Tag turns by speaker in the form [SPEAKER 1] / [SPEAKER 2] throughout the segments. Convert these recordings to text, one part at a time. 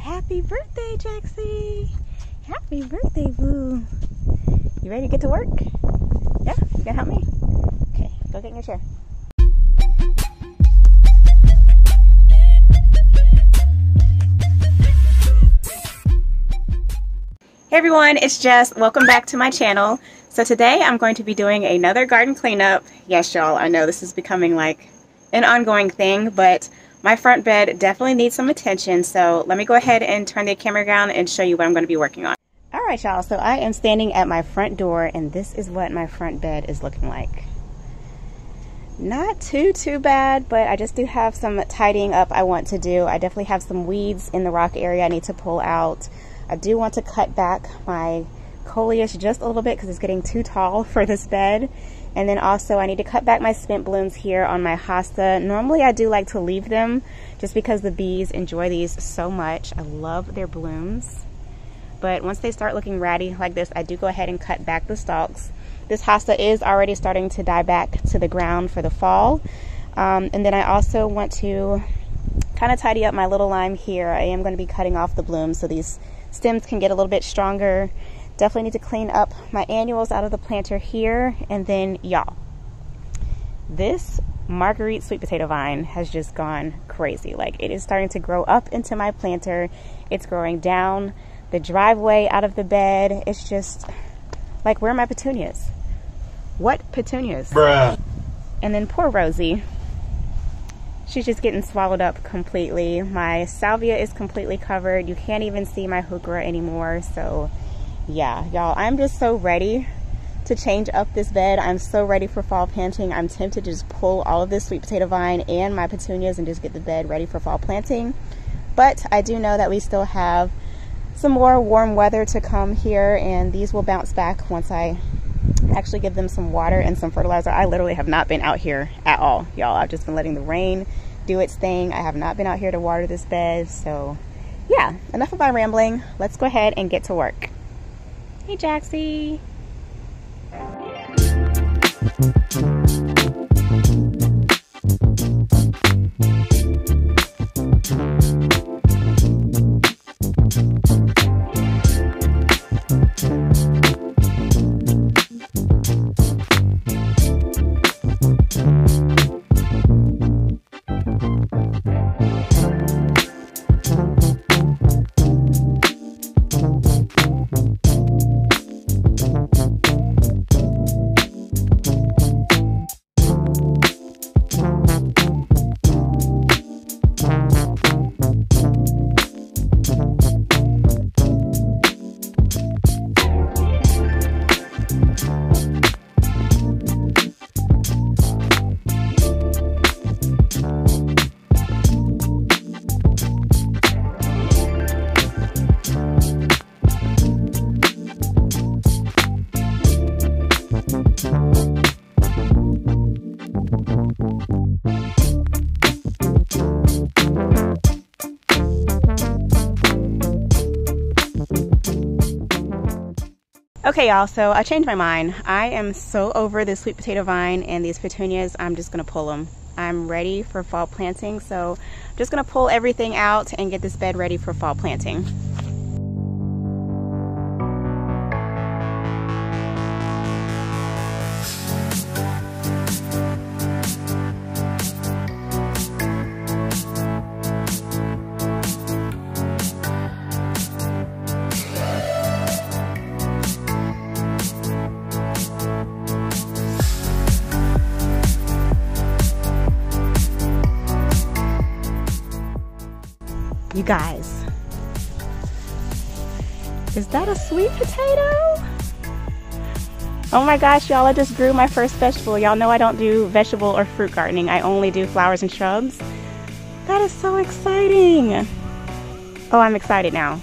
[SPEAKER 1] Happy birthday, Jaxie! Happy birthday, boo! You ready to get to work? Yeah? You gonna help me? Okay, go get in your chair. Hey everyone, it's Jess. Welcome back to my channel. So today I'm going to be doing another garden cleanup. Yes, y'all, I know this is becoming like an ongoing thing, but my front bed definitely needs some attention. So let me go ahead and turn the camera around and show you what I'm going to be working on. Alright y'all, so I am standing at my front door and this is what my front bed is looking like. Not too bad, but I just do have some tidying up I want to do. I definitely have some weeds in the rock area I need to pull out. I do want to cut back my coleus just a little bit because it's getting too tall for this bed. And then also I need to cut back my spent blooms here on my hosta. Normally I do like to leave them just because the bees enjoy these so much. I love their blooms. But once they start looking ratty like this, I do go ahead and cut back the stalks. This hosta is already starting to die back to the ground for the fall. And then I also want to kind of tidy up my little lime here. I am going to be cutting off the blooms so these stems can get a little bit stronger. Definitely need to clean up my annuals out of the planter here. And then y'all, this Marguerite sweet potato vine has just gone crazy. Like, it is starting to grow up into my planter. It's growing down the driveway out of the bed. It's just like, where are my petunias? What petunias? Bruh. And then poor Rosie, she's just getting swallowed up completely. My salvia is completely covered. You can't even see my heuchera anymore. So yeah, y'all, I'm just so ready to change up this bed. I'm so ready for fall planting. I'm tempted to just pull all of this sweet potato vine and my petunias and just get the bed ready for fall planting. But I do know that we still have some more warm weather to come here, and these will bounce back once I actually give them some water and some fertilizer. I literally have not been out here at all, y'all. I've just been letting the rain do its thing. I have not been out here to water this bed. So yeah, enough of my rambling. Let's go ahead and get to work. Hey, Jaxie. Okay y'all, so I changed my mind. I am so over this sweet potato vine and these petunias. I'm just gonna pull them. I'm ready for fall planting, so I'm just gonna pull everything out and get this bed ready for fall planting. You guys, is that a sweet potato? Oh my gosh, y'all, I just grew my first vegetable. Y'all know I don't do vegetable or fruit gardening. I only do flowers and shrubs. That is so exciting. Oh, I'm excited now.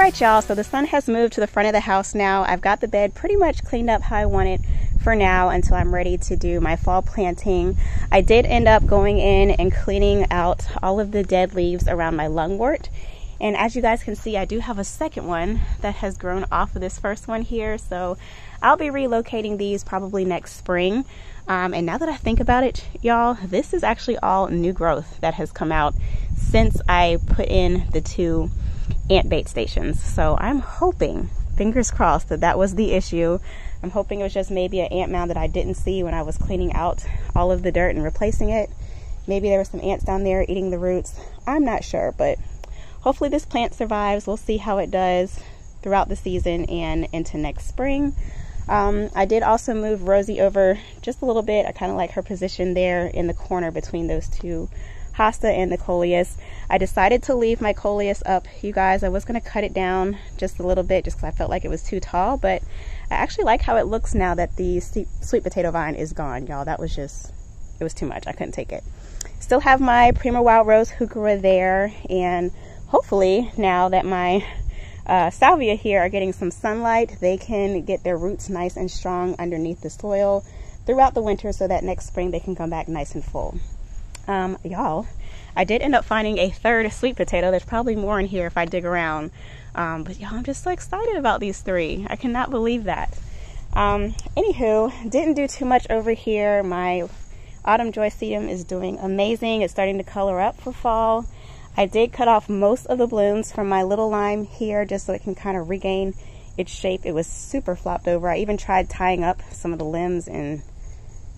[SPEAKER 1] Alright y'all, so the sun has moved to the front of the house now. I've got the bed pretty much cleaned up how I want it for now until I'm ready to do my fall planting. I did end up going in and cleaning out all of the dead leaves around my lungwort. And as you guys can see, I do have a second one that has grown off of this first one here. So I'll be relocating these probably next spring. And now that I think about it, y'all, this is actually all new growth that has come out since I put in the 2 ant bait stations. So I'm hoping, fingers crossed, that that was the issue. I'm hoping it was just maybe an ant mound that I didn't see when I was cleaning out all of the dirt and replacing it. Maybe there were some ants down there eating the roots. I'm not sure, but hopefully this plant survives. We'll see how it does throughout the season and into next spring. I did also move Rosie over just a little bit. I kind of like her position there in the corner between those 2 hosta and the coleus. I decided to leave my coleus up, you guys. I was going to cut it down just a little bit just because I felt like it was too tall, but I actually like how it looks now that the sweet potato vine is gone, y'all. That was just, it was too much. I couldn't take it. Still have my Prima Wild Rose Heuchera there, and hopefully now that my salvia here are getting some sunlight, they can get their roots nice and strong underneath the soil throughout the winter so that next spring they can come back nice and full. Y'all, I did end up finding a 3rd sweet potato. There's probably more in here if I dig around. But y'all, I'm just so excited about these 3. I cannot believe that. Anywho, didn't do too much over here. My autumn joyceum is doing amazing. It's starting to color up for fall. I did cut off most of the blooms from my little lime here just so it can kind of regain its shape. It was super flopped over. I even tried tying up some of the limbs and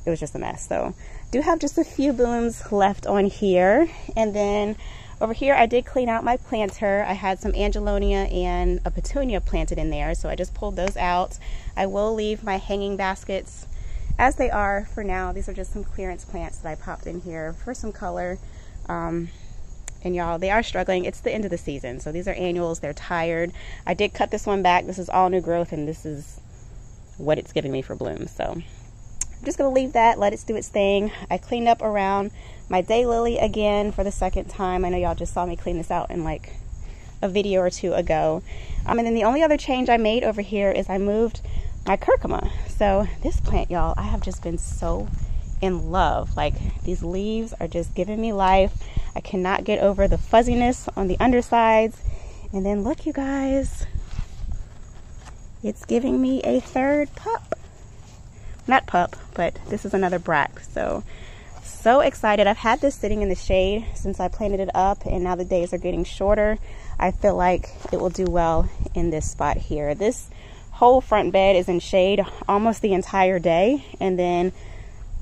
[SPEAKER 1] it was just a mess. So do have just a few blooms left on here. And then over here I did clean out my planter. I had some angelonia and a petunia planted in there, so I just pulled those out. I will leave my hanging baskets as they are for now. These are just some clearance plants that I popped in here for some color. And y'all, they are struggling. It's the end of the season, so these are annuals. They're tired. I did cut this one back. This is all new growth, and this is what it's giving me for blooms. So I'm just gonna leave that, let it do its thing. I cleaned up around my daylily again for the 2nd time. I know y'all just saw me clean this out in like a video or 2 ago. And then the only other change I made over here is I moved my curcuma. So this plant, y'all, I have just been so in love. Like, these leaves are just giving me life. I cannot get over the fuzziness on the undersides. And then look, you guys, it's giving me a 3rd pup. Not pup, but this is another bract. So excited. I've had this sitting in the shade since I planted it up, and now the days are getting shorter. I feel like it will do well in this spot here. This whole front bed is in shade almost the entire day, and then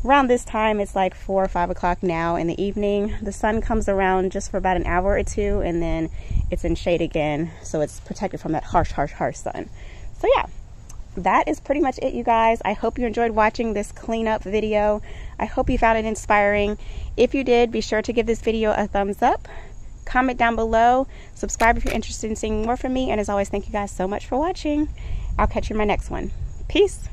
[SPEAKER 1] around this time, it's like 4 or 5 o'clock now in the evening, the sun comes around just for about an hour or 2, and then it's in shade again, so it's protected from that harsh sun. So yeah, that is pretty much it, you guys. I hope you enjoyed watching this cleanup video. I hope you found it inspiring. If you did, be sure to give this video a thumbs up, comment down below, subscribe if you're interested in seeing more from me, and as always, thank you guys so much for watching. I'll catch you in my next one. Peace.